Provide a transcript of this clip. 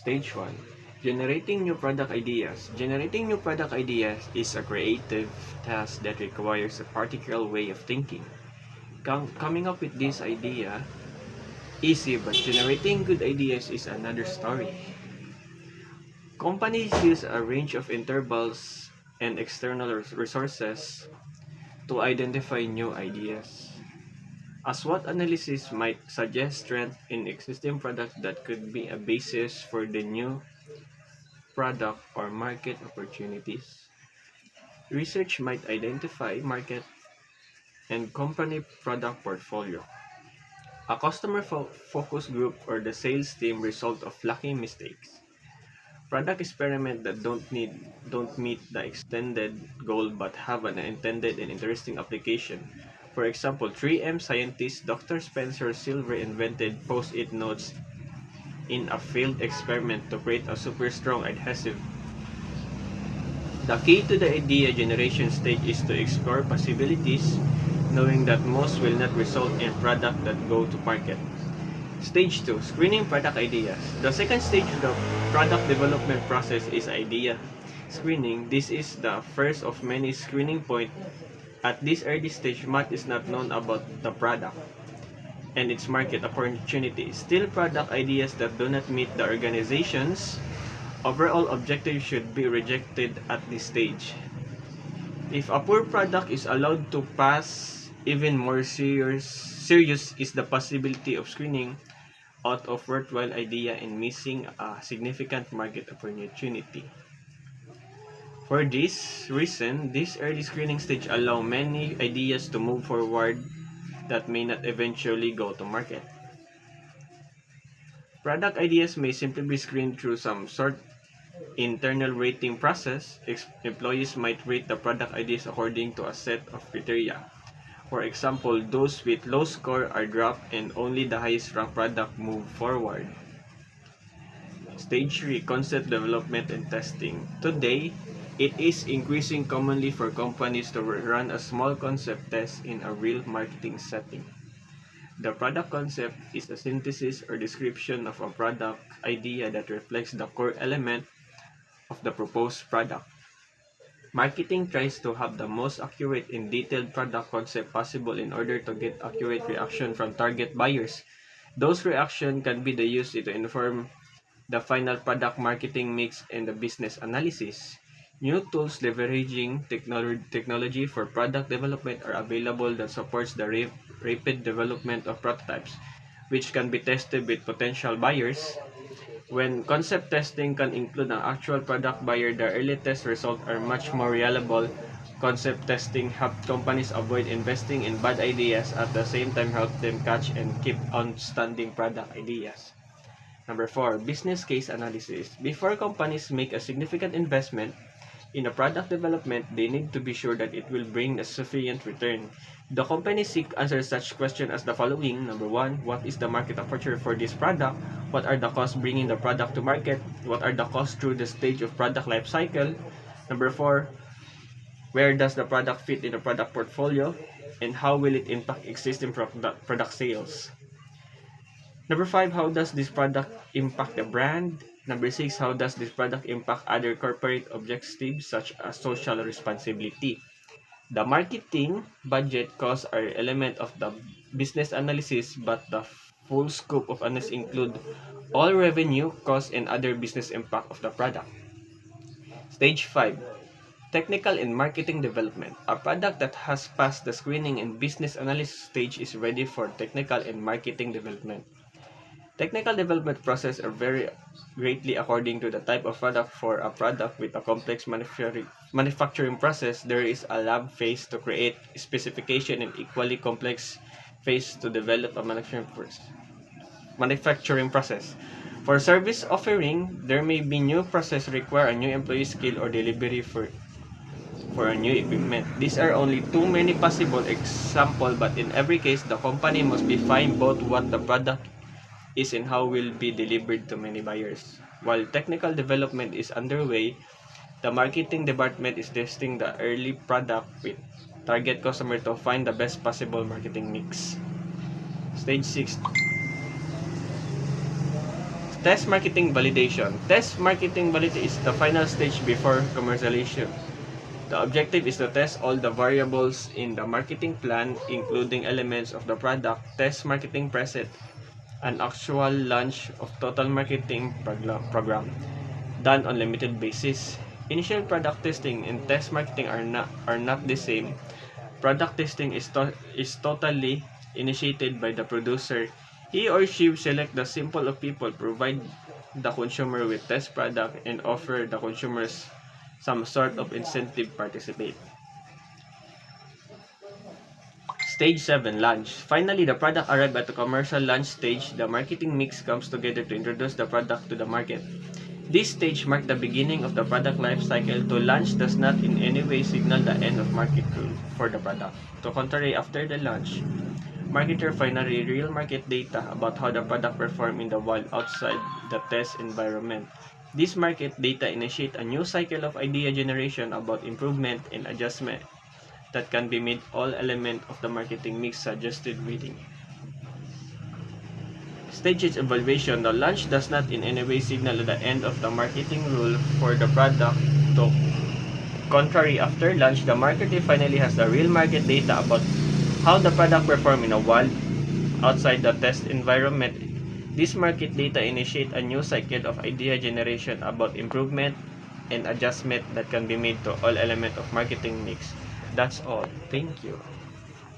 Stage 1. Generating new product ideas. Generating new product ideas is a creative task that requires a particular way of thinking. Coming up with this idea, easy, but generating good ideas is another story. Companies use a range of intervals and external resources to identify new ideas. A SWOT analysis might suggest strength in existing product that could be a basis for the new product or market opportunities. Research might identify market and company product portfolio. A customer focus group or the sales team result of lucky mistakes. Product experiment that don't meet the extended goal but have an intended and interesting application. For example, 3M scientist Dr. Spencer Silver invented post-it notes in a failed experiment to create a super strong adhesive. The key to the idea generation stage is to explore possibilities, knowing that most will not result in product that go to market. Stage 2. Screening product ideas. The second stage of the product development process is idea screening. This is the first of many screening points. At this early stage, much is not known about the product and its market opportunity. Still, product ideas that do not meet the organization's overall objective should be rejected at this stage. If a poor product is allowed to pass, even more serious is the possibility of screening out of worthwhile idea and missing a significant market opportunity. For this reason, this early screening stage allow many ideas to move forward that may not eventually go to market. Product ideas may simply be screened through some sort internal rating process. Employees might rate the product ideas according to a set of criteria. For example, those with low score are dropped and only the highest ranked product move forward. Stage 3. Concept development and testing. Today, it is increasing commonly for companies to run a small concept test in a real marketing setting. The product concept is a synthesis or description of a product idea that reflects the core element of the proposed product. Marketing tries to have the most accurate and detailed product concept possible in order to get accurate reaction from target buyers. Those reactions can be used to inform the final product marketing mix and the business analysis. New tools leveraging technology for product development are available that supports the rapid development of prototypes, which can be tested with potential buyers. When concept testing can include an actual product buyer, the early test results are much more reliable. Concept testing helps companies avoid investing in bad ideas, at the same time help them catch and keep outstanding product ideas. Number 4. Business case analysis. Before companies make a significant investment in a product development, they need to be sure that it will bring a sufficient return. The company seek answer such questions as the following. Number 1. What is the market opportunity for this product? What are the costs bringing the product to market? What are the costs through the stage of product life cycle? Number 4. Where does the product fit in the product portfolio? And how will it impact existing product sales? Number 5. How does this product impact the brand? Number 6. How does this product impact other corporate objectives such as social responsibility? The marketing budget costs are element of the business analysis, but the full scope of analysis include all revenue, costs, and other business impact of the product. Stage 5. Technical and marketing development. A product that has passed the screening and business analysis stage is ready for technical and marketing development. Technical development process are very greatly according to the type of product. For a product with a complex manufacturing process, there is a lab phase to create specification and equally complex phase to develop a manufacturing process. For service offering, there may be new process require a new employee skill or delivery for a new equipment. These are only too many possible examples, but in every case, the company must define both what the product is and how will be delivered to many buyers. While technical development is underway, the marketing department is testing the early product with target customer to find the best possible marketing mix. Stage 6. Test marketing validation. Test marketing validation is the final stage before commercialization. The objective is to test all the variables in the marketing plan, including elements of the product. Test marketing preset an actual launch of total marketing program done on limited basis. Initial product testing and test marketing are not the same. Product testing is totally initiated by the producer. He or she select the sample of people, provide the consumer with test product, and offer the consumers some sort of incentive participate. Stage 7, launch. Finally, the product arrived at the commercial launch stage. The marketing mix comes together to introduce the product to the market. This stage marked the beginning of the product life cycle. To launch does not in any way signal the end of market for the product. To contrary, after the launch, marketer finally real market data about how the product performed in the wild outside the test environment. This market data initiate a new cycle of idea generation about improvement and adjustment that can be made all element of the marketing mix suggested reading. Stages evaluation. The launch does not in any way signal the end of the marketing rule for the product. To contrary, after launch, the marketer finally has the real market data about how the product performed in a wild outside the test environment. This market data initiate a new cycle of idea generation about improvement and adjustment that can be made to all elements of marketing mix. That's all. Thank you.